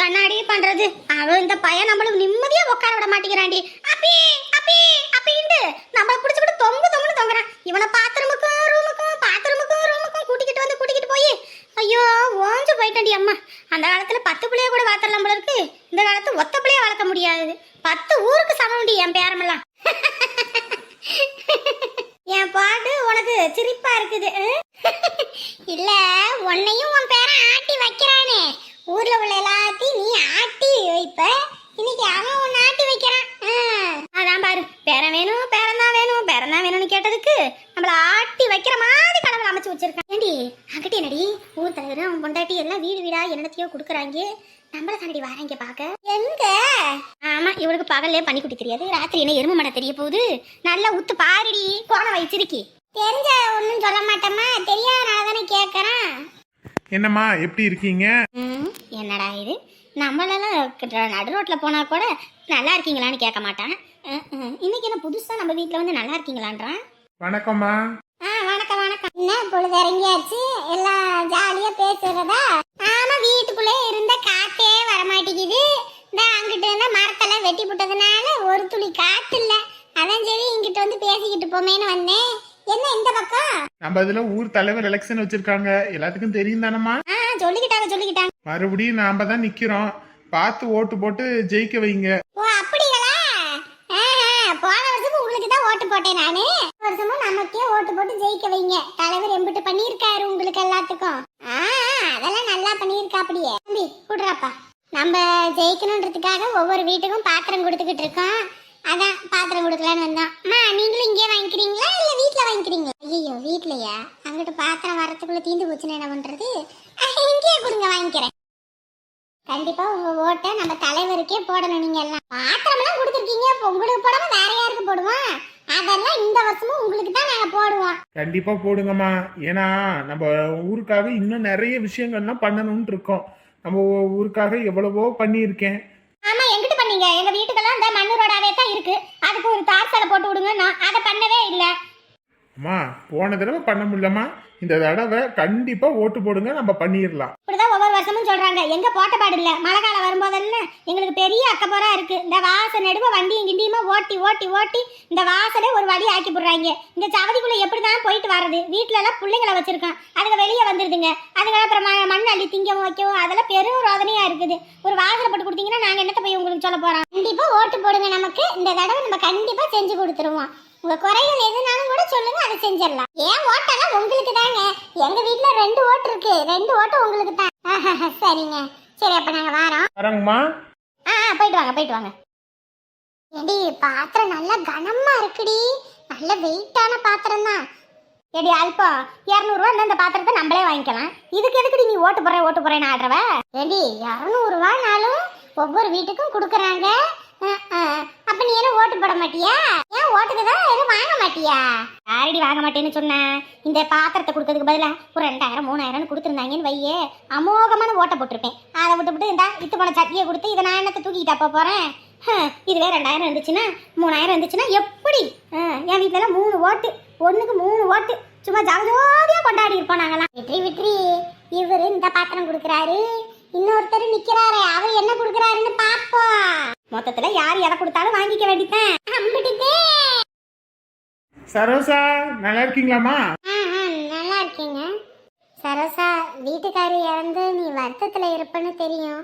என்னடி பண்றது? அவன் இந்த பையன் நம்மளுக்கு நிம்மதியா உட்கார விட மாட்டேங்கிறான்டி. அப்பி அப்பி அப்படின்ட்டு நம்மள புடிச்சுக்கிட்டு தொங்குன்னு தொங்குறான். இவனை பாத்ரூமுக்கும் ரூமுக்கும் கூட்டிக்கிட்டு போய் ஐயோ ஓஞ்சு போயிட்டேன்டி அம்மா. அந்த காலத்துல 10 பிள்ளைய கூட வளர்த்தலாம் போல இருக்கு. இந்த காலத்துல ஒத்த பிள்ளைய வளர்க்க முடியாது. 10 ஊருக்கு சமம்டி என் பேரமெல்லாம். என் பாட்டு உனக்கு சிரிப்பா இருக்குது. இல்ல உன்னையும் உன் பேரன் ஆட்டி வைக்கிறானே. ஊர்ல உள்ள எல்லாத்தையும் நீ ஆட்டி வைப்ப, இன்னைக்கு அவன் உன்னை ஆட்டி வைக்கிறான். அதான் பாரு, பேரன் வேணும் பேரன் தான் வேணும்னு கேட்டதுக்கு நம்மள ஆட்டி வைக்கிற மாதிரி கடவுள் அமைச்சு வச்சிருக்கான். ஏண்டி அங்கிட்ட என்னடி ஊர் தலைவர் அவன் பொண்டாட்டி எல்லாம் வீடு வீடா என்னத்தையோ கொடுக்குறாங்க. நம்மள தாண்டி வாரங்க பாக்க. எங்க? ஆமா, இவளுக்கு பகல்லே பண்ணி குட்டி தெரியாது, ராத்திரி என்ன எருமை மடை தெரிய போகுது. நல்லா உத்து பாருடி, கோண வச்சிருக்கி. தெரிஞ்ச ஒன்னும் சொல்ல மாட்டேம்மா, தெரியாதனால தானே கேட்கறான். என்னம்மா எப்படி இருக்கீங்க? என்னடா இது, நம்மளெல்லாம் நடு ரோட்ல போனா கூட நல்லா இருக்கீங்களான்னு கேட்க மாட்டான். இன்னைக்கு என்ன புதுசா நம்ம வீட்டுல வந்து நல்லா இருக்கீங்களான்றான். வணக்கம்மா. வணக்கம். என்ன பொழுது இறங்கியாச்சு, எல்லாம் ஜாலியா பேசுறதா? ஆமா, வீட்டுக்குள்ளே இருந்த காத்தே வரமாட்டேங்குது. இந்த அங்கிட்டு இருந்த மரத்தெல்லாம் வெட்டி போட்டதுனால ஒரு துளி காத்து இல்ல. அதான் சரி இங்கிட்டு வந்து பேசிக்கிட்டு போமேன்னு வந்தேன். என்ன இந்த பக்கம்? நம்ம இதுல ஊர் தலைவர் எலெக்ஷன் வச்சிருக்காங்க, எல்லாத்துக்கும் தெரியும் தானம்மா? சொல்லிக்கிட்டாங்க. மறுபடியும் நாம தான் நிக்கிறோம், பார்த்து ஓட்டு போட்டு ஜெயிக்க வைங்க. ஓ அப்படிங்களா? போன வருஷமும் உங்களுக்கு தான் ஓட்டு போட்டேன் நானு. வருஷமும் நமக்கே ஓட்டு போட்டு ஜெயிக்க வைங்க. தலைவர் எம்பிட்டு பண்ணியிருக்காரு உங்களுக்கு எல்லாத்துக்கும். அதெல்லாம் நல்லா பண்ணியிருக்கா. அப்படியே தம்பி கூடுறாப்பா, நம்ம ஜெயிக்கணுன்றதுக்காக ஒவ்வொரு வீட்டுக்கும் பாத்திரம் கொடுத்துக்கிட்டு இருக்கோம். அதான் பாத்திரம் கொடுக்கலான்னு வந்தோம். அம்மா நீங்களும் இங்கே வாங்கிக்கிறீங்களா இல்ல வீட்டுல வாங்கிக்கிறீங்களா? ஐயோ வீட்லயா? அங்கிட்டு பாத்திரம் வரத்துக்குள்ள தீந்து போச்சுன்னா என்ன பண்றது? இங்கேயே கொடுங்க, வாங்கிக்கிறேன். கண்டிப்பா உங்க ஓட்டை நம்ம தலைவருக்கே போடணும். நீங்க எல்லாம் பாத்திரம் எல்லாம் கொடுத்துருக்கீங்க, உங்களுக்கு போடாம வேற யாருக்கு போடுவோம்? அதெல்லாம் இந்த வருஷமும் உங்களுக்கு தான் நாங்க போடுவோம். கண்டிப்பா போடுங்கம்மா, ஏன்னா நம்ம ஊருக்காக இன்னும் நிறைய விஷயங்கள்லாம் பண்ணணும்னு இருக்கோம். நம்ம ஊருக்காக எவ்வளவோ பண்ணியிருக்கேன். ஆமா, எங்கிட்ட பண்ணீங்க? எங்க வீட்டுக்கெல்லாம் இந்த மண்ணு ரோடாவே தான் இருக்கு. அதுக்கு ஒரு தார் சாலை போட்டு விடுங்க. நான் அதை பண்ணவே இல்லை. அம்மா போன தடவை பண்ண முடியலம்மா, இந்த தடவை கண்டிப்பா ஓட்டு போடுங்க, நம்ம பண்ணிடலாம். இப்படிதான் ஒவ்வொரு வருஷமும் சொல்றாங்க. எங்க போட்ட பாடு இல்ல. மழை காலம் வரும்போதெல்லாம் எங்களுக்கு பெரிய அக்கப்போரா இருக்கு. இந்த வாசல் நடுவ வண்டியும் கிண்டியுமா ஓட்டி இந்த வாசலே ஒரு வழி ஆக்கி போடுறாங்க. இந்த சவதிக்குள்ள எப்படிதான் போயிட்டு வர்றது? வீட்டுல எல்லாம் பிள்ளைங்களை வச்சிருக்கோம், அதுங்க வெளியே வந்துருதுங்க. அதுங்க அப்புறம் மண் அள்ளி திங்கவும் வைக்கவும் அதெல்லாம் பெரும் ரோதனையா இருக்குது. ஒரு வாசலை போட்டு கொடுத்தீங்கன்னா நாங்க என்னத்த போய் உங்களுக்கு சொல்ல போறோம்? கண்டிப்பா ஓட்டு போடுங்க நமக்கு. இந்த தடவை நம்ம கண்டிப்பா செஞ்சு கொடுத்துருவோம். உங்க குறைகள் எதுனாலும் கூட சொல்லுங்க, அதை செஞ்சிடலாம். ஏன் ஓட்டெல்லாம் உங்களுக்கு தாங்க. எங்க வீட்டுல 2 ஓட்டு இருக்கு, 2 ஓட்டு உங்களுக்கு தான். சரிங்க, சரி அப்ப நாங்க வரோங்கம்மா. போயிட்டு வாங்க. ஏடி பாத்திரம் நல்லா கனமா இருக்குடி, நல்ல வெயிட்டான பாத்திரம் தான். ஏடி அல்பா 200 ரூபா இந்த பாத்திரத்தை நம்மளே வாங்கிக்கலாம். இதுக்கு எதுக்குடி நீ ஓட்டு போறேன்னு ஆடுறவ? ஏடி 200 ரூபானாலும் ஒவ்வொரு வீட்டுக்கும் கொடுக்குறாங்க. அப்ப நீ என்ன ஓட்டு போட மாட்டியா? ஏன் ஓட்டுக்கு தான் எதுவும் வாங்க மாட்டியா? யாரடி வாங்க மாட்டேன்னு சொன்ன? இந்த பாத்திரத்தை கொடுக்கறதுக்கு பதிலா ஒரு 2000 3000 கொடுத்துருந்தாங்கன்னு வையே, அமோகமான ஓட்டை போட்டிருப்பேன். அதை விட்டு இந்த இத்து போன சட்டியை கொடுத்து இதை நான் என்னத்தை தூக்கிட்டா போறேன்? இதுவே 2000 இருந்துச்சுன்னா 3000 இருந்துச்சுன்னா எப்படி? என் வீட்டுல 3 ஓட்டு, 1க்கு 3 ஓட்டு, சும்மா ஜாலியா கொண்டாடி இருப்போம் நாங்கெல்லாம். வெற்றி இவரு இந்த பாத்திரம் கொடுக்குறாரு, இன்னொருத்தர் நிக்கிறாரு, அவர் என்ன கொடுக்குறாருன்னு பாப்போம். மொத்தத்துல யார் எதை கொடுத்தாலும் வாங்கிக்க வேண்டியதான். சரோசா நல்லா இருக்கீங்களாமா? நல்லா இருக்கீங்க. சரோசா வீட்டுக்காரி இறந்து நீ வருத்தத்துல இருப்பன்னு தெரியும்.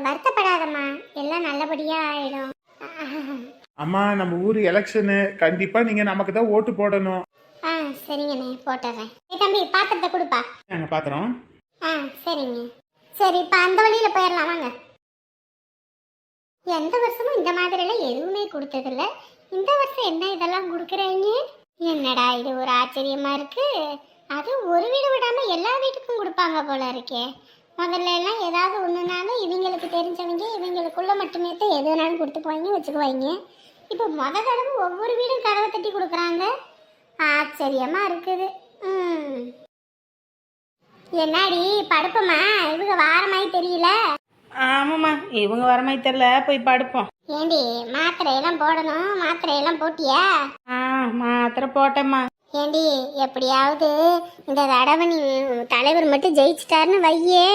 வருத்தப்படாதம்மா, எல்லாம் நல்லபடியா ஆயிடும். அம்மா நம்ம ஊர் எலெக்ஷனு, கண்டிப்பா நீங்க நமக்கு தான் ஓட்டு போடணும். சரிங்கண்ணே, போட்டுறேன். தம்பி பாத்திரத்தை கொடுப்பா. பாத்திரம். சரிங்க. சரி இப்ப அந்த வழியில போயிடலாம் வாங்க. எந்த வருஷமும் இந்த மாதிரி எல்லாம் எதுவுமே கொடுத்ததில்ல. இந்த வருஷம் என்ன இதெல்லாம் கொடுக்குறீங்க? என்னடா இது ஒரு ஆச்சரியமா இருக்கு. அது ஒரு வீடு விடாம எல்லா வீட்டுக்கும் கொடுப்பாங்க போல இருக்கே. முதல்ல எல்லாம் ஏதாவது ஒண்ணுனாலும் இவங்களுக்கு தெரிஞ்சவங்க இவங்களுக்குள்ள மட்டுமே தான் எது வேணாலும் கொடுத்துக்குவாங்க வச்சுக்குவாங்க. இப்போ தடவை ஒவ்வொரு வீடும் கதவை தட்டி கொடுக்குறாங்க. ஆச்சரியமா இருக்குது. என்னடி படுப்பமா? இவங்க வாரமாய் தெரியல. ஆமாம்மா, இவங்க வர மாதிரி தெரியல, போய் படுப்போம். ஏண்டி மாத்திரையெல்லாம் போடணும், மாத்திரையெல்லாம் போட்டியா? மாத்திரை போட்டேம்மா. ஏண்டி எப்படியாவது இந்த தடவை நீ தலைவர் மட்டும் ஜெயிச்சிட்டாருன்னு வையே,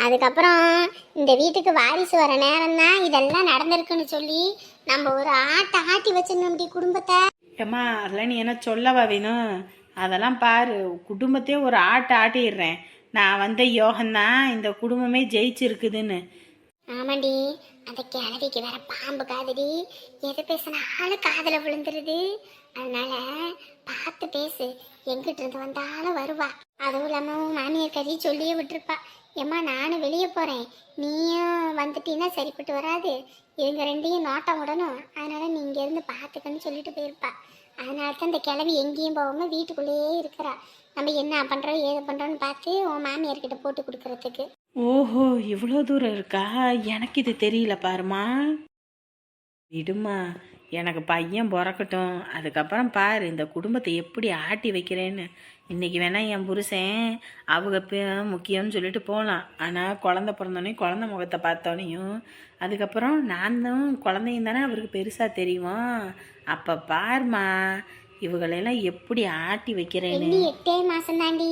அதுக்கப்புறம் இந்த வீட்டுக்கு வாரிசு வர நேரம் தான் இதெல்லாம் நடந்திருக்குன்னு சொல்லி நம்ம ஒரு ஆட்டி வச்சிருந்தோம் குடும்பத்தை. ஏம்மா அதெல்லாம் நீ என்ன சொல்லவா வேணும்? அதெல்லாம் பாரு, குடும்பத்தையே ஒரு ஆட்டிடுறேன். நான் வந்த யோகம்தான் இந்த குடும்பமே ஜெயிச்சிருக்குதுன்னு. ஆமாண்டி, அந்த கிழவிக்கு வேற பாம்பு காதடி, எது பேசினாலும் காதுல விழுந்துருது. அதனால பார்த்து பேசு, எங்கிட்ட இருந்து வந்தாலும் வருவா. அதுவும் இல்லாம மாமியார் கறி சொல்லியே விட்டுருப்பா, ஏம்மா நானும் வெளியே போறேன், நீயும் வந்துட்டீன்னா சரிப்பட்டு வராது, இவங்க ரெண்டையும் நோட்டம் விடணும், அதனால நீ இங்க இருந்து பார்த்துக்கன்னு சொல்லிட்டு போயிருப்பா. அதனால தான் இந்த கிழவி எங்கேயும் போகாம வீட்டுக்குள்ளேயே இருக்கிறா. நம்ம என்ன பண்றோம் ஏது பண்றோம்னு பார்த்து உன் மாமியார்கிட்ட போட்டு கொடுக்கறதுக்கு. ஓஹோ, இவ்வளோ தூரம் இருக்கா? எனக்கு இது தெரியல பாருமா. விடுமா, எனக்கு பையன் பிறக்கட்டும், அதுக்கப்புறம் பாரு இந்த குடும்பத்தை எப்படி ஆட்டி வைக்கிறேன்னு. இன்னைக்கு வேணா என் புருஷன் அவங்க முக்கியம்னு சொல்லிட்டு போகலாம், ஆனால் குழந்த பிறந்தோடனே குழந்த முகத்தை பார்த்தோன்னையும் அதுக்கப்புறம் நான் தான் குழந்தையும் தானே அவருக்கு பெருசாக தெரியும். அப்போ பாருமா இவங்களெல்லாம் எப்படி ஆட்டி வைக்கிறேன்னு. 8 மாசம் தாண்டி,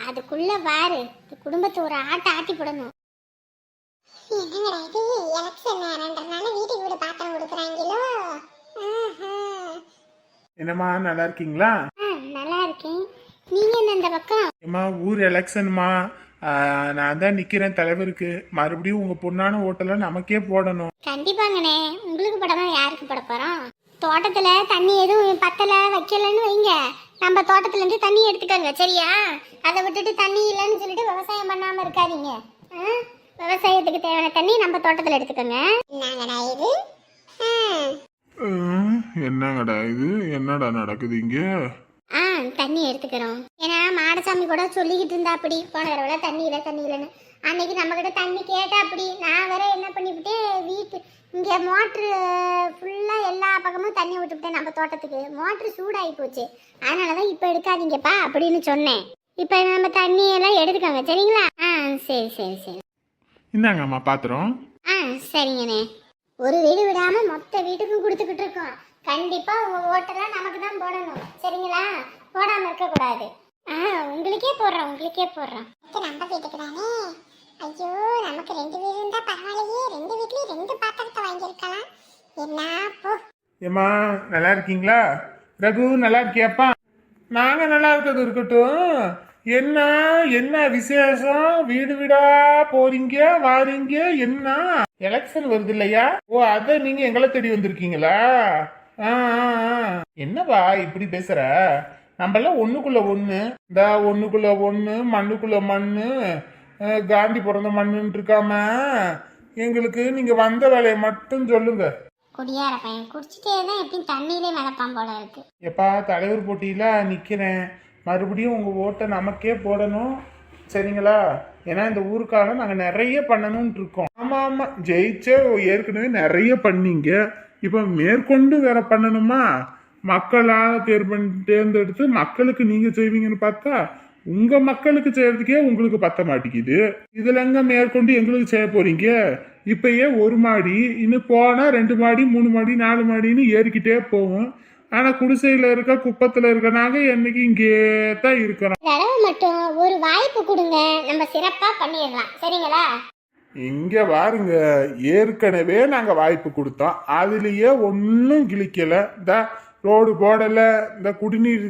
அதுக்குள்ள பாரு இந்த குடும்பத்தை ஒரு ஆட்டி போடணும். என்னங்கடா இது, எலெக்ஷன் நேரம்ன்றனால வீட்டுக்கு வீடு பாத்திரம் கொடுக்குறாங்களோ. என்னம்மா நல்லா இருக்கீங்களா? நல்லா இருக்கேன். நீங்க என்ன இந்த பக்கம்? ஏம்மா ஊர் எலெக்ஷன்மா, நான் தான் நிக்கிறேன் தலைவருக்கு. மறுபடியும் உங்க பொண்ணான ஓட்டெல்லாம் நமக்கே போடணும். கண்டிப்பாங்கண்ணே, உங்களுக்கு படமா யாருக்கு போட போறோம்? தோட்டத்துல தண்ணி எதுவும் பத்தல வைக்கலன்னு வைங்க, நம்ம தோட்டத்துல இருந்து தண்ணி எடுத்துக்கோங்க சரியா? அதை விட்டுட்டு தண்ணி இல்லைன்னு சொல்லிட்டு விவசாயம் பண்ணாம இருக்காதீங்க. விவசாயத்துக்கு தேவையான தண்ணி நம்ம தோட்டத்துல எடுத்துக்கோங்க. என்னங்கடா இது? என்னங்கடா இது, என்னடா நடக்குது இங்க? தண்ணி எடுத்துக்கிறோம். ஏன்னா மாடசாமி கூட சொல்லிக்கிட்டு இருந்தா அப்படி, போன தடவை தண்ணி இல்லைன்னு. அன்னைக்கு நம்ம கிட்ட தண்ணி கேட்டா அப்படி, நான் வேற என்ன பண்ணிவிட்டு வீட்டு இங்கே மோட்ரு ஃபுல்லாக எல்லா பக்கமும் தண்ணி விட்டுவிட்டேன். நம்ம தோட்டத்துக்கு மோட்ரு சூடாகி போச்சு, அதனால தான் இப்போ எடுக்காதீங்கப்பா அப்படின்னு சொன்னேன். இப்போ நம்ம தண்ணியெல்லாம் எடுத்துக்கோங்க சரிங்களா? சரி. இந்தாங்கம்மா பாத்திரம். சரிங்கண்ணே. ஒரு வீடு விடாமல் மொத்த வீட்டுக்கும் கொடுத்துக்கிட்டு இருக்கோம். கண்டிப்பாக உங்கள் ஓட்டெல்லாம் நமக்கு தான் போடணும் சரிங்களா? போடாமல் இருக்கக்கூடாது. உங்களுக்கே போடுறோம் நம்ம வீட்டுக்கு தானே. ஐயோ, நமக்கு 2 வீடு இருந்தா பரவாயில்லையே, 2 வீட்லயும் 2 பாத்திரத்தை வாங்கியிருக்கலாம். என்ன போ. ஏம்மா நல்லா இருக்கீங்களா? ரகு நல்லா இருக்கியாப்பா? நாங்க நல்லா இருக்கிறது இருக்கட்டும். என்ன என்ன விசேஷம்? வீடு வீடா போறீங்க வாரீங்க, என்ன எலெக்ஷன் வருது இல்லையா? ஓ, அத நீங்க எங்களை தேடி வந்திருக்கீங்களா? என்னப்பா இப்படி பேசுற? நம்மளாம் ஒண்ணுக்குள்ள ஒண்ணு, இந்த ஒண்ணுக்குள்ள ஒண்ணு மண்ணுக்குள்ள மண்ணு, காந்தி பிறந்த மண்ணுன்னு இருக்காம எங்களுக்கு நீங்க வந்த வேலையை மட்டும் சொல்லுங்க. குடியார பையன் குடிச்சிட்டே தான் எப்படியும் தண்ணியிலே மிதப்பான் போல இருக்கு. எப்பா தலைவர் போட்டியில நிக்கிறேன், மறுபடியும் உங்க ஓட்டை நமக்கே போடணும் சரிங்களா? ஏன்னா இந்த ஊருக்காக நாங்க நிறைய பண்ணணும்னு இருக்கோம். ஆமா ஜெயிச்சே ஏற்கனவே நிறைய பண்ணீங்க, இப்ப மேற்கொண்டு வேற பண்ணணுமா? மக்களால் தேர்ந்தெடுத்து மக்களுக்கு நீங்க செய்வீங்கன்னு பார்த்தா உங்க மக்களுக்கு செய்யறதுக்கே உங்களுக்கு பத்த மாட்டேங்குது. இதுல எங்க மேற்கொண்டு எங்களுக்கு செய்ய போறீங்க? இப்பயே 1 மாடி, இன்னும் போனா 2 மாடி 3 மாடி 4 மாடின்னு ஏறிக்கிட்டே போகும். ஆனா குடிசையில இருக்க குப்பத்துல இருக்க நாங்க என்னைக்கு இங்கே தான் இருக்கிறோம். தடவை மட்டும் ஒரு வாய்ப்பு கொடுங்க, நம்ம சிறப்பா பண்ணிடலாம் சரிங்களா? இங்க பாருங்க, ஏற்கனவே நாங்க வாய்ப்பு கொடுத்தோம், அதுலயே ஒன்னும் கிழிக்கல. இந்த ரோடு போடல, இந்த குடிநீர்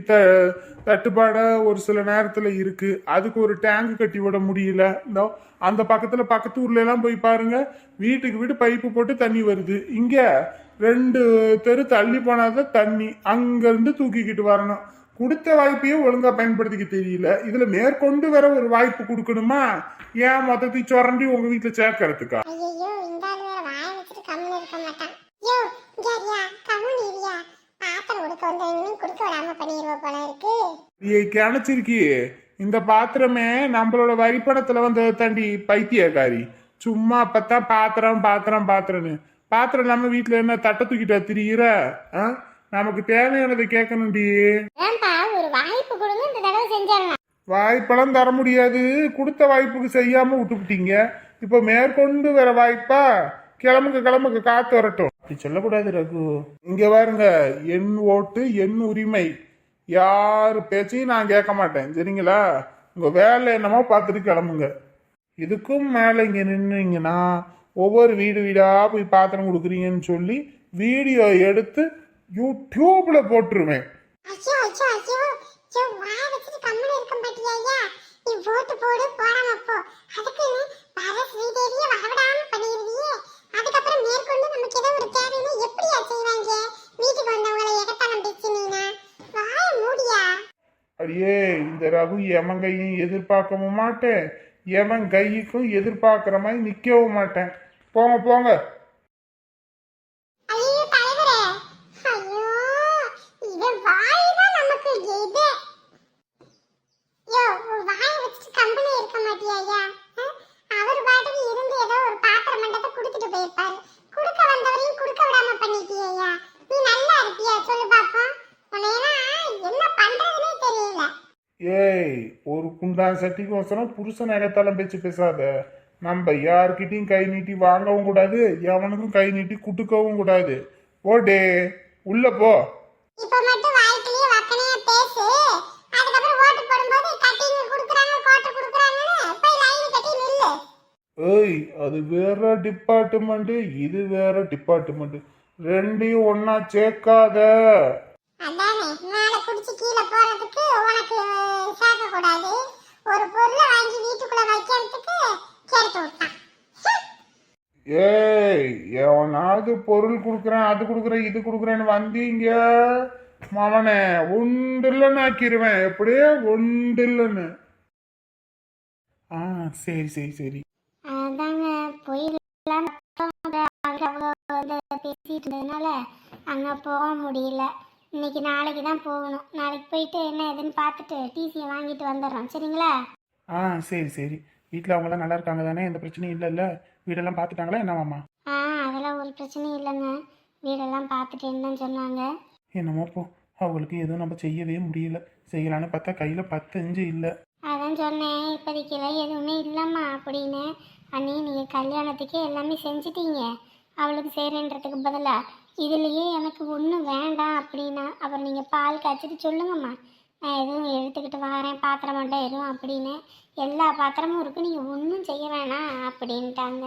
தட்டுப்பாட ஒரு சில நேரத்துல இருக்கு, அதுக்கு ஒரு டேங்க் கட்டி விட முடியல. இந்த அந்த பக்கத்து ஊர்ல எல்லாம் போய் பாருங்க, வீட்டுக்கு வீடு பைப்பு போட்டு தண்ணி வருது. இங்க 2 தெரு தள்ளி போனாதான் தண்ணி, அங்க இருந்து தூக்கிக்கிட்டு வரணும். கொடுத்த வாய்ப்பையும் ஒழுங்கா பயன்படுத்திக்க தெரியல, இதுல மேற்கொண்டு வேற ஒரு வாய்ப்பு கொடுக்கணுமா? ஏன் மொத்தத்தை சுரண்டி உங்க வீட்டுல சேர்க்கறதுக்கா? ஐயோ, இந்த ஆளு வேற வாயை வச்சுட்டு கம்முன்னு இருக்க மாட்டான். யோ இங்கயா கம்முன்னு இருயா, பாத்திரம் கொடுக்க வந்தவங்களும் கொடுக்க விடாம பண்ணிடுவ போல இருக்கு. கிணச்சிருக்கி இந்த பாத்திரமே நம்மளோட வரிப்படத்துல வந்த தாண்டி பைத்தியக்காரி. சும்மா அப்பத்தான் பாத்திரம்னு பாத்திரம் இல்லாம வீட்டுல என்ன தட்டை தூக்கிட்டா திரியிற? நமக்கு தேவையானதை கேட்கணும்டி. ஏன்பா ஒரு வாய்ப்பு கொடுங்க, இந்த தடவை செஞ்சிடலாம். வாய்ப்பெல்லாம் தர முடியாது, கொடுத்த வாய்ப்புக்கு செய்யாம விட்டுவிட்டீங்க, இப்ப மேற்கொண்டு வேற வாய்ப்பா? கிளம்புங்க காத்து வரட்டும். அப்படி சொல்லக்கூடாது ரகு. இங்க பாருங்க, என் ஓட்டு என் உரிமை, யாரு பேச்சையும் நான் கேட்க மாட்டேன் சரிங்களா? உங்க வேலை என்னமோ பார்த்துட்டு கிளம்புங்க. இதுக்கும் மேல இங்க நின்னீங்கன்னா ஒவ்வொரு வீடு வீடா போய் பாத்திரம் கொடுக்குறீங்கன்னு சொல்லி வீடியோ எடுத்து யூடியூப்ல போட்டுருவேன். ஐயோ ஐயோ ஐயோ ஐயோ வாய வச்சுட்டு கம்முனு இருக்க மாட்டியா? நீ ஓட்டு போடு போடாம போ. அதுக்கு வர ஸ்ரீதேவிய வரவிடாம பண்ணிடுவியே. அதுக்கப்புறம் மேற்கொண்டு நமக்கு ஏதோ ஒரு தேவைன்னு எப்படியா செய்வாங்க? வீட்டுக்கு வந்தவங்களை எகத்தானம் பேசினீனா வாய மூடியா? அடியே இந்த ரகு எவன் கையும் எதிர்பார்க்கவும் மாட்டேன், எவன் கைக்கும் எதிர்பார்க்கிற மாதிரி நிக்கவும் மாட்டேன். போங்க போங்க. ஐயோ தலைவரே, ஐயோ இவன் வாய்தான் நமக்கு எது. யோ வாய வச்சுட்டு கம்பெனி இருக்க மாட்டியா? அவர் பாட்டுக்கு இருந்து ஏதோ ஒரு பாத்திர மண்டத்தை குடுத்துட்டு போயிருப்பாரு. குடுக்க வந்தவரையும் குடுக்க விடாம பண்ணிட்டியா? நீ நல்லா இருப்பியா சொல்லு பாப்போம். உன்னையெல்லாம் என்ன பண்றதுன்னே தெரியல. ஏய், ஒரு குண்டான் சட்டிக்கோசரம் புருஷன் நகத்தாலும் பேச்சு பேசாத. நம்ம யார்கிட்டயும் கை நீட்டி வாங்கவும் கூடாது, எவனுக்கும் கை நீட்டி குட்டுக்கவும் கூடாது. ஓடே உள்ள போ. இப்ப மட்டும் வாய்க்கிலேயே வக்கனையா பேசு. அதுக்கப்புறம் ஓட்டு போடும்போது கட்டிங் குடுக்குறாங்க கோட்டை குடுக்குறாங்கன்னு போய் லைன் கட்டி நில்லு. ஏய், அது வேற டிபார்ட்மெண்ட், இது வேற டிபார்ட்மெண்ட், ரெண்டையும் ஒன்னா சேர்க்காத. அதானே மேல குடிச்சு கீழே போறதுக்கு உனக்கு சேர்க்க கூடாது. ஒரு பொருளை வாங்கி வீட்டுக்குள்ள வைக்கிறதுக்கு சேர்த்து விட்டான். ஏய், எவனாவது பொருள் கொடுக்குறேன் அது கொடுக்குறேன் இது கொடுக்குறேன்னு வந்தீங்க மவனே உண்டில்லன்னு ஆக்கிடுவேன். எப்படியே உண்டில்லன்னு. ஆ சரி சரி சரி. அதாங்க போயிடலாம் பேசிட்டு இருந்ததுனால அங்க போக முடியல. இன்னைக்கு நாளைக்கு தான் போகணும். நாளைக்கு போயிட்டு என்ன ஏதுன்னு பார்த்துட்டு டிசியை வாங்கிட்டு வந்துடுறோம். சரிங்களா? ஆ சரி சரி. வீட்டில் அவங்களாம் நல்லா இருக்காங்க தானே? எந்த பிரச்சனையும் இல்லைல்ல? வீடெல்லாம் பார்த்துட்டாங்களா என்னவாம்மா? அதெல்லாம் ஒரு பிரச்சனையும் இல்லைங்க. வீடெல்லாம் பார்த்துட்டேன்னு தான் சொன்னாங்க. என்னமோ போ, அவங்களுக்கு எதுவும் நம்ம செய்யவே முடியல. செய்யலான்னு பார்த்தா கையில் 10 இல்லை. அதான் சொன்னேன் இப்போதைக்கெல்லாம் எதுவுமே இல்லைம்மா அப்படின்னு. அண்ணி நீங்கள் கல்யாணத்துக்கே எல்லாமே செஞ்சிட்டீங்க. அவளுக்கு செய்கிறேன்றதுக்கு பதிலாக இதுலேயே எனக்கு ஒன்றும் வேண்டாம் அப்படின்னா அப்புறம் நீங்கள் பால் காய்ச்சிட்டு சொல்லுங்கம்மா. நான் எதுவும் எடுத்துக்கிட்டு வரேன் பாத்திரம் மட்டும் எதுவும் அப்படின்னு. எல்லா பாத்திரமும் இருக்குது, நீங்கள் ஒன்றும் செய்ய வேணாம் அப்படின்ட்டாங்க.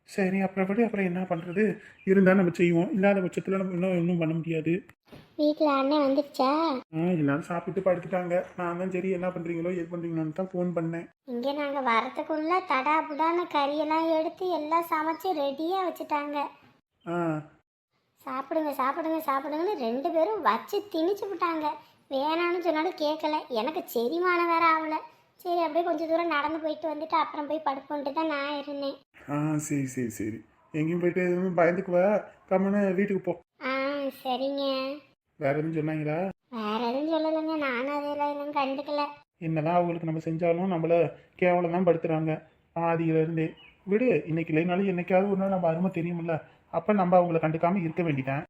சரி அப்புறம் விடு, அப்புறம் என்ன பண்ணுறது? இருந்தால் நம்ம செய்வோம், இல்லாத பட்சத்தில் நம்ம இன்னும் பண்ண முடியாது. வீட்டில் அண்ணன் வந்துடுச்சா? எல்லாரும் சாப்பிட்டு படுத்துட்டாங்க. நான் தான் சரி என்ன பண்ணுறீங்களோ எது பண்ணுறீங்களோன்னு தான் ஃபோன் பண்ணேன். இங்கே நாங்கள் வரத்துக்குள்ளே தடா புடான கறியெல்லாம் எடுத்து எல்லாம் சமைச்சு ரெடியாக வச்சுட்டாங்க. ஆ சாப்பிடுங்க சாப்பிடுங்க சாப்பிடுங்கன்னு 2 பேரும் வச்சு திணிச்சு விட்டாங்க. வேணான்னு சொன்னாலும் கேட்கல. எனக்கு செரிமானம் வேற ஆகலை. சரி அப்படியே கொஞ்சம் தூரம் நடந்து போயிட்டு வந்துட்டு அப்புறம் போய் படுப்போன்ட்டு தான் நான் இருந்தேன். ஆ சரி சரி சரி. எங்கேயும் போயிட்டு எதுவும் பயந்துக்குவ, கம்முன்னு வீட்டுக்கு போ. சரிங்க. வேற எதுவும் சொன்னாங்களா? வேற எதுவும் சொல்லலைங்க. நானும் அதெல்லாம் எதுவும் கண்டுக்கல. என்னதான் அவங்களுக்கு நம்ம செஞ்சாலும் நம்மள கேவலம் தான் படுத்துறாங்க ஆதியிலேருந்தே. விடு, இன்னைக்கு இல்லைனாலும் என்னைக்காவது ஒரு நாள் நம்ம அருமை தெரியுமில்ல, அப்போ நம்ம அவங்கள கண்டுக்காமல் இருக்க வேண்டிட்டேன்.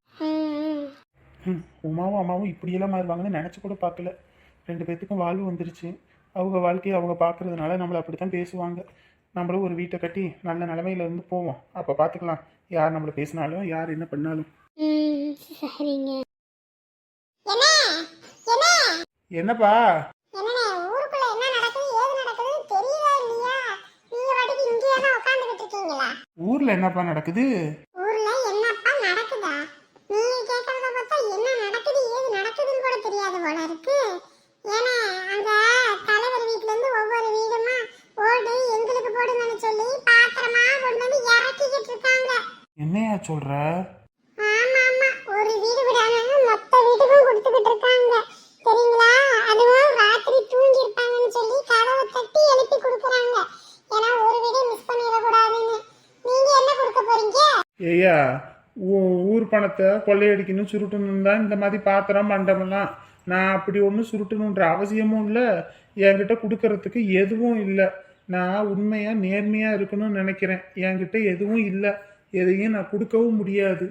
உமாவும் அம்மாவும் இப்படியெல்லாம் மாறுவாங்கன்னு நினச்சி கூட பார்க்கல. 2 பேர்த்துக்கும் வாழ்வு வந்துருச்சு. அவங்க வாழ்க்கையை அவங்க பார்க்கறதுனால நம்மளை அப்படி தான் பேசுவாங்க. நம்மளும் ஒரு வீட்டை கட்டி நல்ல நிலமையில இருந்து போவோம். அப்போ பார்த்துக்கலாம், யார் நம்மளை பேசினாலும் யார் என்ன பண்ணாலும். சரிங்க. என்னப்பா? ஊருக்குள்ள என்ன நடக்குது ஏது நடக்குதுன்னு தெரியல இல்லையா? நீங்க வாட்டுக்கு இங்கேயே தான் உட்கார்ந்துகிட்டு இருக்கீங்களா? ஊர்ல என்னப்பா நடக்குது? ஊர்ல என்னப்பா நடக்குதா? நீங்க கேட்கறத பார்த்தா என்ன நடக்குது ஏது நடக்குதுன்னு கூட தெரியாது போல இருக்கு. ஏன்னா அங்க தலைவர் வீட்ல இருந்து ஒவ்வொரு வீடுமா ஓடு எங்களுக்கு போடுங்கன்னு சொல்லி பாத்திரமா கொண்டு வந்து இறக்கிக்கிட்டு இருக்காங்க. என்னையா சொல்ற? ஆமா ஆமா, ஒரு வீடு விடாம மொத்த வீட்டுக்கும் கொடுத்துக்கிட்டு இருக்காங்க. சரிங்களா? அதுவும் ராத்திரி தூங்கி இருப்பாங்கன்னு சொல்லி கதவை தட்டி எழுப்பி கொடுக்குறாங்க. ஏன்னா ஒரு வீடு மிஸ் பண்ணிடக்கூடாதுன்னு. நீங்க என்ன கொடுக்க போறீங்க? ஏய்யா, ஊர் பணத்தை கொள்ளையடிக்கணும் சுருட்டணும் தான் இந்த மாதிரி பாத்திரம் மண்டபம்லாம். நான் அப்படி ஒன்றும் சுருட்டணுன்ற அவசியமும் இல்லை, என்கிட்ட கொடுக்கறதுக்கு எதுவும் இல்லை. நான் உண்மையாக நேர்மையாக இருக்கணும்னு நினைக்கிறேன். என்கிட்ட எதுவும் இல்லை, எதையும் நான் கொடுக்கவும் முடியாது.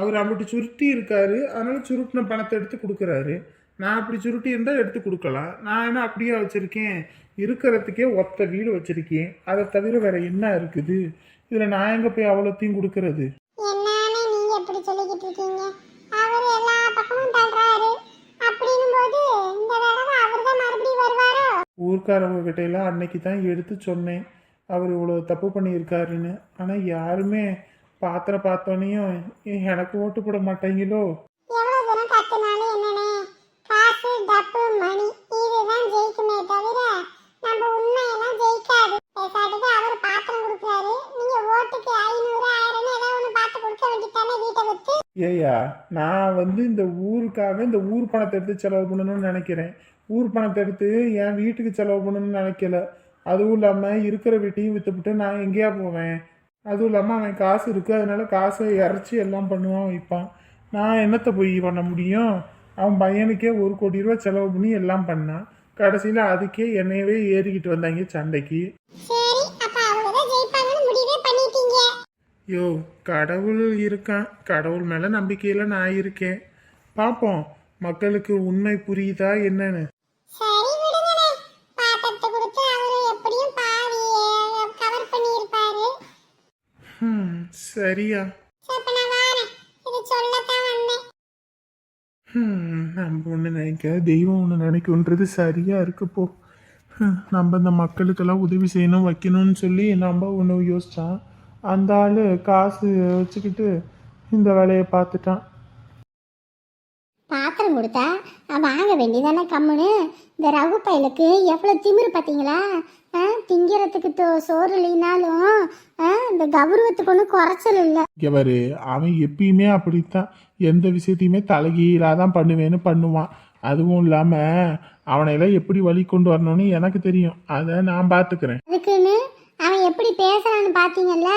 அவர் அம்பிட்டு சுருட்டி இருக்காரு, அதனால சுருட்டின பணத்தை எடுத்து கொடுக்குறாரு. நான் அப்படி சுருட்டி இருந்தால் எடுத்து கொடுக்கலாம். நான் என்ன அப்படியே வச்சுருக்கேன்? இருக்கிறதுக்கே ஒத்த வீடு வச்சுருக்கேன். அதை தவிர வேற என்ன இருக்குது இதில்? நான் எங்கே போய் அவ்வளோத்தையும் கொடுக்கறது? என்னன்னு நீங்க எப்படி சொல்லிக்கிட்டு இருக்கீங்க? அவர் எல்லா பக்கமும் தள்ளுறாரு. அப்படின்னும் போது இந்த தடவை அவர் தான் மறுபடியும் வருவாரோ? ஊர்க்காரவங்க கிட்ட எல்லாம் அன்னைக்கு தான் எடுத்து சொன்னேன் அவர் இவ்வளோ தப்பு பண்ணியிருக்காருன்னு. ஆனால் யாருமே பாத்திரம் பார்த்தோன்னையும் எனக்கு ஓட்டு போட மாட்டேங்களோ. எவ்வளவு தூரம் கத்துனாலும் என்னனே, காசு டப்பு மணி இதுதான் ஜெயிக்குமே தவிர நம்ம உண்மையெல்லாம் ஜெயிக்காது. பேசாட்டுக்கு அவர் பாத்திரம் கொடுக்குறாரு, நீங்க ஓட்டுக்கு 500 1000 ஏதாவது ஒன்று பார்த்து கொடுக்க வேண்டியதானே வீட்டை விட்டு. ஏய்யா, நான் இந்த ஊருக்காக இந்த ஊர் பணத்தை எடுத்து செலவு பண்ணணும்னு நினைக்கிறேன். ஊர் பணத்தை எடுத்து என் வீட்டுக்கு செலவு பண்ணணும்னு நினைக்கல. அதுவும் இல்லாமல் இருக்கிற வீட்டையும் விற்றுப்புட்டு நான் எங்கேயா போவேன். அதுவும் இல்லாமல் அவன் காசு இருக்குது, அதனால காசை இறச்சி எல்லாம் பண்ணுவான் வைப்பான். நான் என்னத்தை போய் பண்ண முடியும்? அவன் பையனுக்கே 1 கோடி ரூபா செலவு பண்ணி எல்லாம் பண்ணான். கடைசியில் அதுக்கே என்னையவே ஏறிக்கிட்டு வந்தாங்க சண்டைக்கு. சரி, அப்ப அவங்க தான் ஜெயிப்பாங்கன்னு முடிவே பண்ணிட்டீங்க. யோ, கடவுள் இருக்கான், கடவுள் மேலே நம்பிக்கையில் நான் இருக்கேன். பார்ப்போம் மக்களுக்கு உண்மை புரியுதா என்னன்னு. சரி விடுங்கண்ணே, பாத்திரத்தை கொடுத்து அவரு எப்படியும் பாதி கவர் பண்ணியிருப்பாரு. சரியா. சரி, அப்ப நான் வாரேன், இது சொல்லத்தான் வந்தேன். நம்ம ஒன்று நினைக்க தெய்வம் ஒன்று நினைக்குன்றது சரியா இருக்கு போ. நம்ம இந்த மக்களுக்கெல்லாம் உதவி செய்யணும் வைக்கணும்னு சொல்லி நம்ம ஒன்று யோசிச்சான். அந்த ஆள் காசு வச்சுக்கிட்டு இந்த வேலையை பார்த்துட்டான். பாத்திரம் கொடுத்தா வாங்க வேண்டியதானே கம்முன்னு. இந்த ரகு பயலுக்கு எவ்வளோ திமிரு பார்த்தீங்களா? திங்கிறதுக்கு சோறு இல்லைனாலும் இந்த கௌரவத்துக்கு ஒன்றும் குறைச்சல் இல்லை. எவரு அவன் எப்பயுமே அப்படித்தான், எந்த விஷயத்தையுமே தலைகீழாக தான் பண்ணுவேன்னு பண்ணுவான். அதுவும் இல்லாமல் அவனையெல்லாம் எப்படி வழி கொண்டு வரணும்னு எனக்கு தெரியும், அதை நான் பார்த்துக்கிறேன். அதுக்குன்னு அவன் எப்படி பேசுறான்னு பார்த்தீங்கல்ல?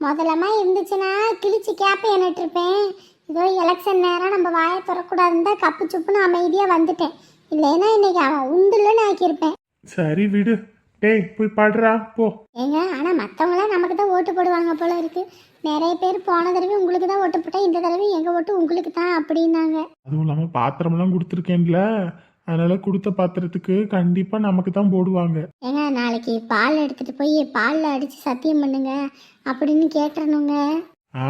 முதலமா இருந்துச்சுன்னா கிழிச்சு கேப்ப என்னட்டு இருப்பேன். இதோ எலெக்ஷன் நேரம் நம்ம வாயை திறக்கூடாதுன்னு தான் கப்பு சுப்புன்னு அமைதியாக வந்துட்டேன். இல்லைன்னா இன்னைக்கு அவன் உண்டுலன்னு ஆக்கியிருப்பேன். சரி விடு, டேய் போய் பாடுறா போ. ஏங்க, ஆனால் மற்றவங்களாம் நமக்கு தான் ஓட்டு போடுவாங்க போல இருக்கு. நிறைய பேர் போன தடவை உங்களுக்கு தான் ஓட்டு போட்டா, இந்த தடவை எங்கள் ஓட்டு உங்களுக்கு தான் அப்படின்னாங்க. அதுவும் இல்லாமல் பாத்திரமெல்லாம் கொடுத்துருக்கேன்ல, அதனால கொடுத்த பாத்திரத்துக்கு கண்டிப்பாக நமக்கு தான் போடுவாங்க. ஏங்க, நாளைக்கு பால் எடுத்துட்டு போய் பாலில் அடித்து சத்தியம் பண்ணுங்க அப்படின்னு கேட்டுறணுங்க. ஆ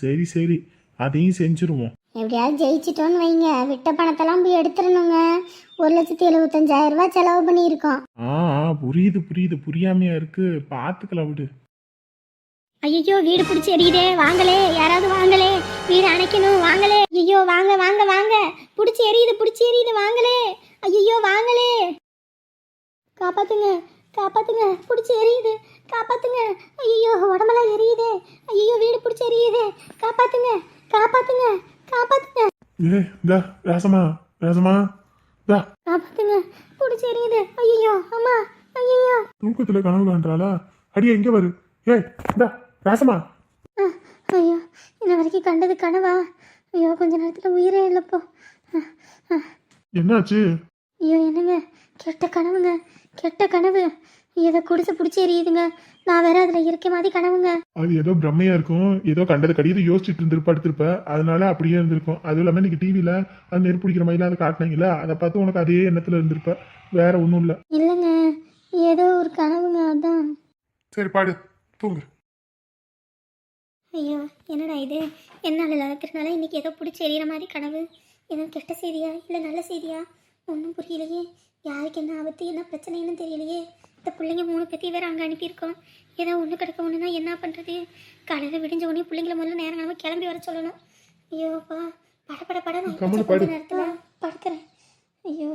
சரி சரி, அதையும் செஞ்சுருவோம். எப்படியாவது ஜெயிச்சிட்டோன்னு வைங்க, விட்ட பணத்தெல்லாம் போய் எடுத்துடணுங்க. 1,75,000 ரூபாய் செலவு பண்ணியிருக்கோம். புரியுது புரியுது, புரியாமையா இருக்கு, பார்த்துக்கலாம் விடு. ஐயோ, வீடு பிடிச்சி எரியுதே, வாங்களே, யாராவது வாங்களே, வீடு அணைக்கணும், வாங்களே. ஐயோ, வாங்க வாங்க வாங்க, பிடிச்சி எரியுது வாங்களே. ஐயோ வாங்களே, காப்பாத்துங்க காப்பாத்துங்க, பிடிச்சி எரியுது, காப்பாத்துங்க. ஐயோ, உடம்பெல்லாம் எரியுதே. ஐயோ, வீடு பிடிச்சி எரியுதே, காப்பாத்துங்க காப்பாத்துங்க காப்பாத்துங்க. தா ராசமா ராசமா தா, காப்பாத்துங்க, பிடிச்சி எரியுது. ஐயோ அம்மா, ஐயோ. தூக்கத்துல கனவு காண்றாளா? அடியா இங்க வரு. ஏய் தா ராசமா. ஐயோ, இன்ன வரைக்கும் கண்டது கனவா? ஐயோ, கொஞ்ச நேரத்தில் உயிரே இல்லைப்போ. என்னாச்சு? ஐயோ, என்னங்க, கெட்ட கனவுங்க, கெட்ட கனவு. இதை குடிசை பிடிச்சி எரியுதுங்க. நான் வேற அதில் இருக்க மாதிரி கனவுங்க. அது ஏதோ பிரம்மையா இருக்கும், ஏதோ கண்டது கடியது யோசிச்சுட்டு இருந்திருப்ப, எடுத்திருப்ப, அதனால அப்படியே இருந்திருக்கும். அதுவும் இல்லாமல் இன்னைக்கு டிவியில அது நெருப்பு பிடிக்கிற மாதிரிலாம் அதை காட்டினீங்களா, அதை பார்த்து உனக்கு அதே எண்ணத்துல இருந்திருப்ப, வேற ஒன்றும் இல்லை. இல்லைங்க, ஏதோ ஒரு கனவுங்க, அதான். சரி பாடு, தூங்கு. ஐயோ, என்னடா இது? என்னால் நடக்கிறதுனால இன்னைக்கு ஏதோ பிடிச்சி எறிகிற மாதிரி கனவு. ஏதோ கெட்ட செய்தியா இல்லை நல்ல செய்தியா? ஒன்றும் புரியலையே. யாருக்கு என்ன ஆபத்து, என்ன பிரச்சனைன்னு தெரியலையே. இந்த பிள்ளைங்க 3 பேத்தையும் வேறு அங்கே அனுப்பியிருக்கோம். ஏதோ ஒன்று கிடைக்க ஒன்றுனா என்ன பண்ணுறது? காலையில் விடிஞ்ச உடனே பிள்ளைங்களை முதல்ல நேரம் கிளம்பி வர சொல்லணும். ஐயோப்பா, பட நான் கொஞ்ச நேரத்தில் படுக்கிறேன். ஐயோ.